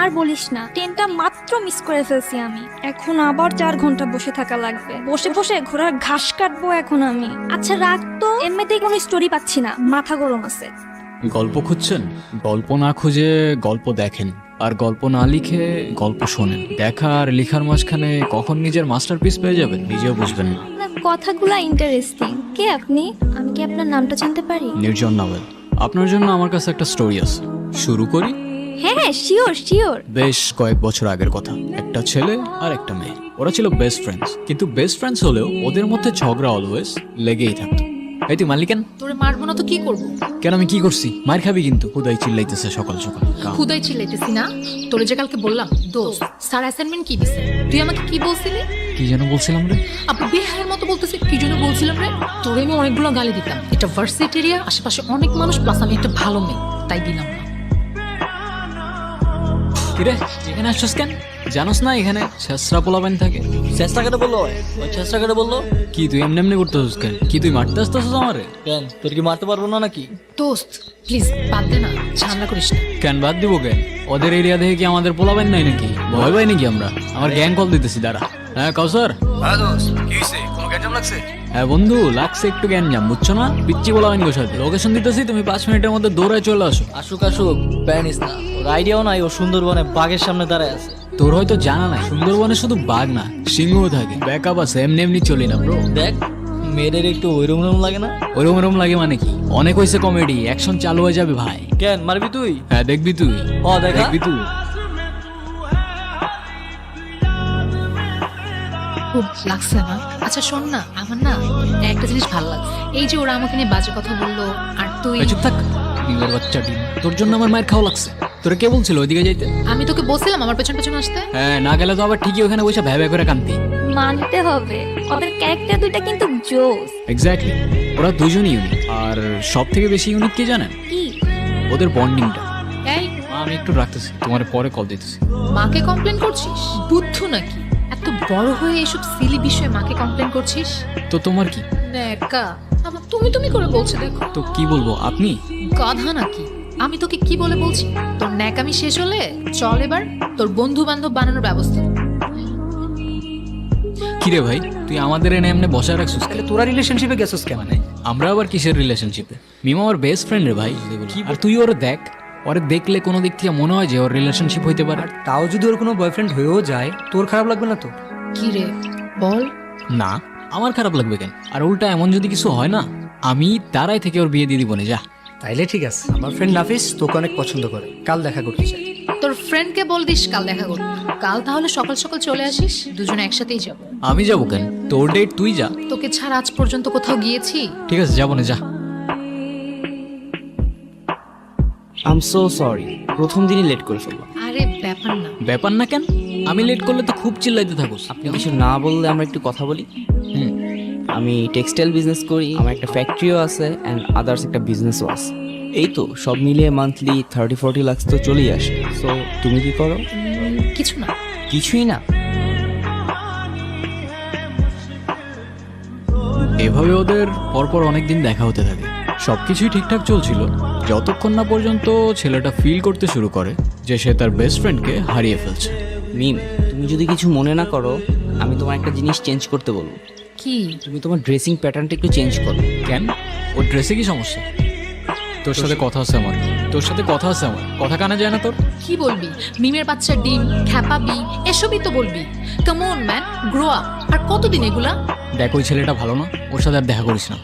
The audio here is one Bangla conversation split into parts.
আর বলিস না, ট্রেনটা মাত্র মিস করে ফেলছি আমি। এখন আবার 4 ঘন্টা বসে থাকা লাগবে। বসে বসে ঘোড়ার ঘাস কাটবো এখন আমি। আচ্ছা রাখ তো, এমনিতেই কোনো স্টোরি পাচ্ছি না, মাথা গরম আছে। গল্প খুঁজছেন? গল্প না খুঁজে গল্প দেখেন, আর গল্প না লিখে গল্প শোনেন। দেখা আর লিখার মাঝখানে কখন নিজের মাস্টারপিস পেয়ে যাবেন নিজেও বুঝবেন না। আপনার কথাগুলা ইন্টারেস্টিং। কে আপনি? আমি কি আপনার নামটা জানতে পারি? নির্জন নাওয়েল। আপনার জন্য আমার কাছে একটা স্টোরি আছে, শুরু করি? হ্যাঁ হ্যাঁ, শিওর শিওর। বেশ কয়েক বছর আগের কথা। একটা ছেলে আর একটা মেয়ে, ওরা ছিল বেস্ট ফ্রেন্ডস। কিন্তু বেস্ট ফ্রেন্ডস হলেও ওদের মধ্যে ঝগড়া অলওয়েজ লেগেই থাকতো। এই তুই মালিক কেন? তোরে মারবো না তো কি করবো? কেন, আমি কি করছি? মার খাবি কিন্তু। হুদাই চিল্লাইতেছে সকাল সকাল। খুদাই চিল্লাইতেছি না, তোরে যে কালকে বললাম দোস্ত স্যার অ্যাসাইনমেন্ট কি দিছে, তুই আমাকে কি বলছিলি? কি যেন বলছিলাম রে? আপু বেহায়ের মতো বলতেছে, কি জন্য বলছিলাম রে? তোরে আমি অনেকগুলো গালি দিতাম। এটা ভার্সিটি এরিয়া, আশেপাশে অনেক মানুষ, প্লাস আমি একটা ভালো মেয়ে, তাই দিলাম না। কিরে এখানে আসছিস কেন? জানোস না এখানে ছেসরা পোলাবেন থাকে? চেষ্টা করে বললো, ওই চেষ্টা করে বললো। কি তুই এমনি এমনি করতেছিস কেন? কি তুই মারতে আসতেছিস আমারে? কেন, তোর কি মারতে পারবো না নাকি? দোস্ত প্লিজ বাদ দে না, ঝামেলা করিস না। কেন বাদ দিব কেন? ওদের এরিয়া দেখে কি আমাদের পোলাবেন নাই নাকি? ভয় পাই নাকি আমরা? আমার গ্যাং কল দিতেছি দাঁড়া। হ্যাঁ কাউসার। হ্যাঁ দোস্ত, কি হইছে? কোনো গ্যাঞ্জাম লাগছে? হ্যাঁ বন্ধু, লাগছে একটু গ্যাঞ্জাম, বুঝছো না? পিচ্ছি পোলাবেন গোর সাথে লোকেশন দিতেছি, তুমি 5 মিনিটের মধ্যে দৌড়ায় চলে আসো। আসুক আসুক, প্যানিস না। ওর আইডিয়াও নাই ও সুন্দরবনে বাঘের সামনে দাঁড়ায় আছে। তোর হয়তো জানা নাই, সুন্দরবনে শুধু বাঘ না সিংহও থাকে। ব্যাকআপ আছে, এমনি এমনি চলি না ব্রো। দেখ মেয়েদের একটু ওইরকম লাগে না? ওরম ওরম লাগে মানে কি? অনেক হয়েছে কমেডি, অ্যাকশন চালু হয়ে যাবে ভাই। কেন মারবি তুই? হ্যাঁ দেখবি তুই। ও দেখা। দেখবি তুই। খুব লাগছে না? আচ্ছা শোন না, আমার না একটা জিনিস ভালো লাগছে। এই যে ওরা আমাকে নিয়ে বাজে কথা বললো, আর তুই। এই চুপ থাক, ডিমের বাচ্চা ডিম। তোর জন্য আমার মায়ের খাওয়া লাগছে। তোরা কে বলছিল ওইদিকে যাইতে? আমি তোকে বলছিলাম আমার পেছন পেছন আসতে। হ্যাঁ, না গেলে তো আবার ঠিকই ওখানে বসে ভ্যা ভ্যা করে কান্তি। মানতে হবে, ওদের ক্যারেক্টার দুইটা কিন্তু জোস। এক্স্যাক্টলি, ওরা দুজনই ইউনিক। আর সব থেকে বেশি ইউনিক কে জানেন? কি? ওদের বন্ডিংটা। এই আমি একটু রাখতেছি, তোমার পরে কল দিতেছি। মাকে কমপ্লেন করছিস? বুদ্ধু নাকি? এত বড় হয়ে এসব সিলি বিষয়ে মাকে কমপ্লেন করছিস? তো তোমার কি? নেকা আমার তুমি তুমি করে বলছে, দেখো তো কি বলবো, আপনি? গাধা নাকি? আমি তোকে কি বলে বলছি? তোর ন্যাকামি শেষ হলে চল এবার তোর বন্ধু বান্ধব বানানোর ব্যবস্থা। কিরে ভাই, তুই আমাদের এনে এমনি বসায় রাখছিস কেন? তোরা রিলেশনশিপে গেছিস কেন? মানে আমরা আবার কিসের রিলেশনশিপে? মিমা আমার বেস্ট ফ্রেন্ড রে ভাই। আর তুই ওরে দেখ, ওরে দেখলে কোনো দিক থেকে মনে হয় যে ওর রিলেশনশিপ হইতে পারে। তাও যদি ওর কোনো বয়ফ্রেন্ড হয়েও যায়, তোর খারাপ লাগবে না তো? কি রে বল। না, আমার খারাপ লাগবে কেন? আর উল্টা এমন যদি কিছু হয় না, আমি তারাই থেকে ওর বিয়ে দিয়ে দিব না। যা। তাইলে ঠিক আছে। আমার ফ্রেন্ড নাফিস তোকে অনেক পছন্দ করে, কাল দেখা করতে চাই। তোর ফ্রেন্ডকে বল দিস কাল দেখা করতে। কাল তাহলে সকাল সকাল চলে আসিস, দুজনে একসাথেই যাব। আমি যাবো কেন? তোর ডেট তুই যা। তোকে ছাড়া আজ পর্যন্ত কোথাও গিয়েছি? ঠিক আছে, যাবো না, যা। আই এম সো সরি, প্রথম দিনই লেট করে ফেললাম। আরে ব্যাপার না। ব্যাপার না কেন? আমি লেট করলে তো খুব চিল্লাইতে থাকোস। আপনি কিছু না বললে আমরা একটু কথা বলি। হুম। আমি টেক্সটাইল বিজনেস করি, আমার একটা ফ্যাক্টরিও আছে অ্যান্ড আদার্স একটা বিজনেসও আছে। এই তো সব মিলিয়ে মান্থলি 30-40 লাখ তো চলেই আসে। সো তুমি কি করো? কিছু না। কিছুই না? এভাবে ওদের পরপর অনেকদিন দেখা হতে থাকে। সবকিছুই ঠিকঠাক চলছিল যতক্ষণ না পর্যন্ত ছেলেটা ফিল করতে শুরু করে যে সে তার বেস্ট ফ্রেন্ডকে হারিয়ে ফেলছে। মিম, তুমি যদি কিছু মনে না করো, আমি তোমার একটা জিনিস চেঞ্জ করতে বলবো। কি? তুমি তোমার ড্রেসিং প্যাটার্নটা একটু চেঞ্জ করো। কেন? ওর ড্রেসে কি সমস্যা? তোর সাথে কথা আছে আমার। তোর সাথে কথা আছে আমার। কথা কানে যায় না তোর? কি বলবি? মিমের বাচ্চা ডিম খ্যাপাবি এসবই তো বলবি। Come on man, grow up. আর কতদিন এগুলা? দেখ, ওই ছেলেটা ভালো না, ওর সাথে আর দেখা করিস না।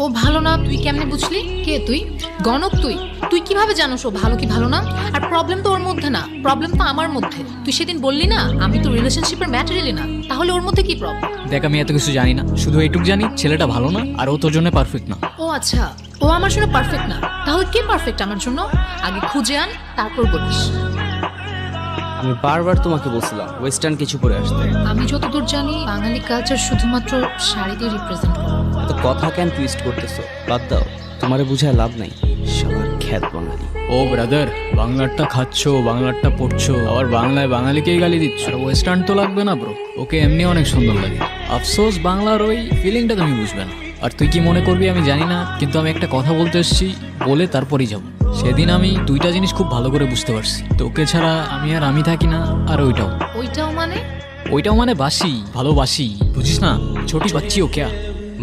ও ভালো না তুই কেমনে বুঝলি? কে তুই? গণক তুই? তুই কিভাবে জানোস ও ভালো কি ভালো না? আর প্রবলেম তো ওর মধ্যে না, প্রবলেম তো আমার মধ্যে। তুই সেদিন বললি না আমি তো রিলেশনশিপের ম্যাটেরিয়ালই না, তাহলে ওর মধ্যে কি প্রবলেম? দেখ, আমি এত কিছু জানি না, শুধু এইটুকু জানি ছেলেটা ভালো না আর ও তোর জন্য পারফেক্ট না। ও আচ্ছা, ও আমার জন্য পারফেক্ট না, তাহলে কে পারফেক্ট আমার জন্য? আগে খুঁজে আন, তারপর বলিস। আমি বারবার তোমাকে বলছিলাম ওয়েস্টার্ন কিছু পরে আসতে। আমি যতদূর জানি বাঙালি কালচার শুধুমাত্র শাড়ি দিয়ে রিপ্রেজেন্ট করে। এত কথা কেন টুইস্ট করতেছো? বাদ দাও, তোমারে বুঝায় লাভ নাই। সবার খ্যাত বাঙালি। ও ব্রাদার, বাংলারটা খাচ্ছো, বাংলারটা পড়ছো, আবার বাংলায় বাঙালিকেই গালি দিচ্ছ। আর ওয়েস্টার্ন তো লাগবে না ব্রো, ওকে এমনি অনেক সুন্দর লাগে। আফসোস বাংলার ওই ফিলিংটা তুমি বুঝবে না। আর তুই কি মনে করবি আমি জানি না, কিন্তু আমি একটা কথা বলতে এসেছি, বলে তারপরই যাবো। সেদিন আমি দুইটা জিনিস খুব ভালো করে বুঝতে পারছি, তোকে ছাড়া আমি থাকি না, আর ওইটাও মানে? ওইটাও মানে বাসি, ভালোবাসি, বুঝিস না? ছোটি বাচ্চি ও ক্যা?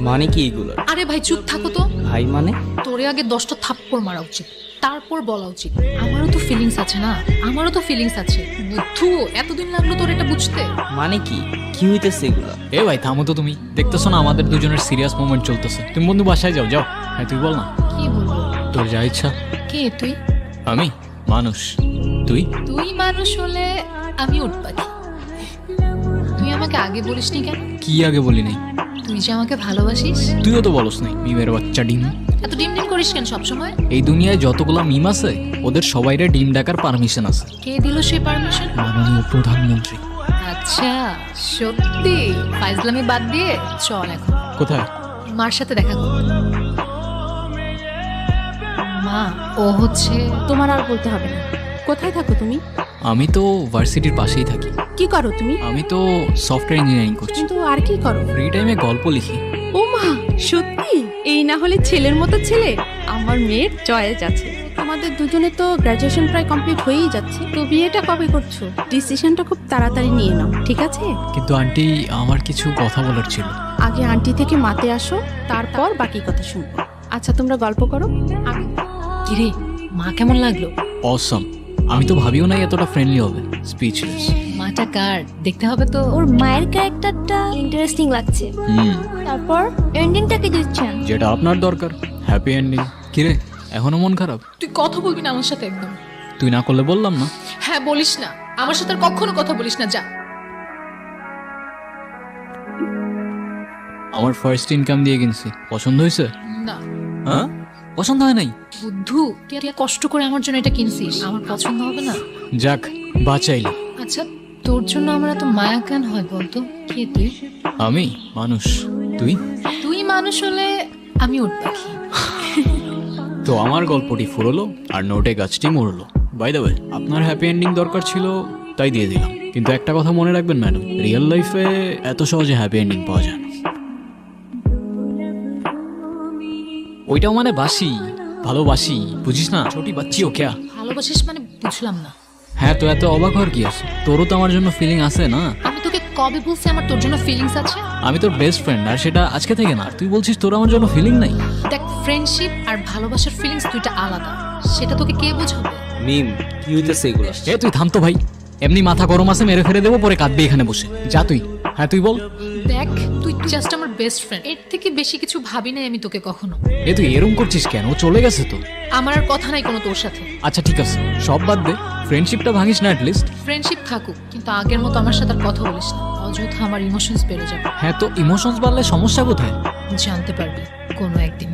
মানে কি এগুলো? আরে ভাই চুপ থাকো তো। ভাই মানে? তোরে আগে 10টা থাপ্পড় মারা উচিত, তারপর বলা উচিত। আমারও তো ফিলিংস আছে না, আমারও তো ফিলিংস আছে। বুদ্ধু, এতদিন লাগলো তোর এটা বুঝতে? মানে কি কি হইতেছে এগুলো? এ ভাই থামো তো, তুমি দেখতেছো না আমাদের দুজনের সিরিয়াস মোমেন্ট চলতেছে। তুমি বন্ধু বাসায় যাও যাও। হ্যাঁ তুই বল না, কি বলবো? তোর যা ইচ্ছা। কে তুই? আমি মানুষ, তুই? তুই মানুষ হলে আমি উঠ পাখি। তুই আমাকে আগে বলিসনি কেন? কি আগে বলি নাই? তুই যে আমাকে ভালোবাসিস। তুইও তো বলস নাই, মিমের বাচ্চা ডিম। এত ডিম ডিম করিস কেন সবসময়? এই দুনিয়ায় যতগুলা মিম আছে ওদের সবাইরে ডিম ডাকার পারমিশন আছে কে দিল সেই পারমিশন? মাননীয় প্রধানমন্ত্রী। আচ্ছা, সত্যি? ফাইজলামি বাদ দিয়ে চল এখন কোথায়? মার সাথে দেখা কর। মা, ও হচ্ছে তোমার আর বলতে হবে না। কোথায় থাকো তুমি? আমি তো ভার্সিটির পাশেই থাকি। কি করো তুমি? আমি তো সফটওয়্যার ইঞ্জিনিয়ারিং করছি। কিন্তু আর কি করো? ফ্রি টাইমে গল্প লিখি। ও মা, সত্যি? এই না হলে ছেলের মতো ছেলে। আমার মেয়ের চয়েস আছে। আমাদের দুজনে তো গ্রাজুয়েশন প্রায় কমপ্লিট হয়েই যাচ্ছে, তো বিয়েটা কবে করছো? ডিসিশনটা খুব তাড়াতাড়ি নিয়ে নাও, ঠিক আছে? কিন্তু আন্টি, আমার কিছু কথা বলার ছিল। আগে আন্টি থেকে মাতে আসো, তারপর বাকি কথা শুনবো। আচ্ছা তোমরা গল্প করো। আমি কিরে, মা কেমন লাগলো? অসম। আমি তো ভাবিও নাই এতটা ফ্রেন্ডলি হবে। স্পিচলেস। মাটা কার দেখতে হবে তো। ওর মায়ের ক্যারেক্টারটা ইন্টারেস্টিং লাগছে। তারপর এন্ডিংটা কি দিচ্ছেন? যেটা আপনার দরকার, হ্যাপি এন্ডিং। কিরে, এখনো মন খারাপ? তুই কথা বলবি না আমার সাথে একদম? তুই না করলে বললাম না। হ্যাঁ, বলিস না আমার সাথে আর কখনো কথা বলিস না, যা। আমার ফার্স্ট ইনকাম দিয়ে কিনছি। পছন্দ হয়েছে? না। হ্যাঁ, পছন্দ হয় নাই? বুদ্ধু, তুই এত কষ্ট করে আমার জন্য এটা কিনছিস, আমার পছন্দ হবে না? যাক, বাঁচাইলি। আচ্ছা, তোর জন্য আমার এত মায়া কেন হয় বলতো? কে তুই? আমি মানুষ, তুই? তুই মানুষ হলে আমি উঠ পাখি। তো আমার গল্পটি ফুরলো আর নোটে গাছটি মরলো। বাই দ্য ওয়ে, আপনার হ্যাপি এন্ডিং দরকার ছিল তাই দিয়ে দিলাম। কিন্তু একটা কথা মনে রাখবেন ম্যাডাম, রিয়েল লাইফে এত সহজে হ্যাপি এন্ডিং পাওয়া যায় না। ওইটাও মানে বাসি, ভালোবাসি, বুঝিস না? ছোটি বাচ্চি ও ক্যা? ভালোবাসিস মানে বুঝলাম না। হ্যাঁ, তো এত অবাক হওয়ার কি আছে? তোরও তো আমার জন্য ফিলিং আছে না? আমি তোকে কবে বলছি আমার তোর জন্য ফিলিংস আছে? আমি তোর বেস্ট ফ্রেন্ড, আর সেটা আজকে থেকে না। তুই বলছিস তোর আমার জন্য ফিলিং নাই? দেখ, ফ্রেন্ডশিপ আর ভালোবাসার ফিলিংস দুইটা আলাদা, সেটা তোকে কে বোঝাবে? মিম, কি হইতেছে এগুলো? এ তুই থাম তো ভাই, এমনি মাথা গরম আছে, মেরে ফেলে দেবো, পরে কাঁদবি এখানে বসে। যা তুই। হ্যাঁ তুই বল। দেখ, তুই জাস্ট আমার বেস্ট ফ্রেন্ড, এর থেকে বেশি কিছু ভাবি নাই আমি তোকে কখনো। এ তুই এরম করছিস কেন? ও চলে গেছে তো। আমার আর কথা নাই কোনো তোর সাথে। আচ্ছা ঠিক আছে, সব বাদ দে, ফ্রেন্ডশিপটা ভাঙিস না অ্যাটলিস্ট। ফ্রেন্ডশিপ থাকুক, কিন্তু আগের মতো আমার সাথে আর কথা বলিস না, অযথা আমার ইমোশনস বেড়ে যাবে। হ্যাঁ, তো ইমোশনস বাড়লে সমস্যা কোথায়? জানতে পারবি কোনো একদিন।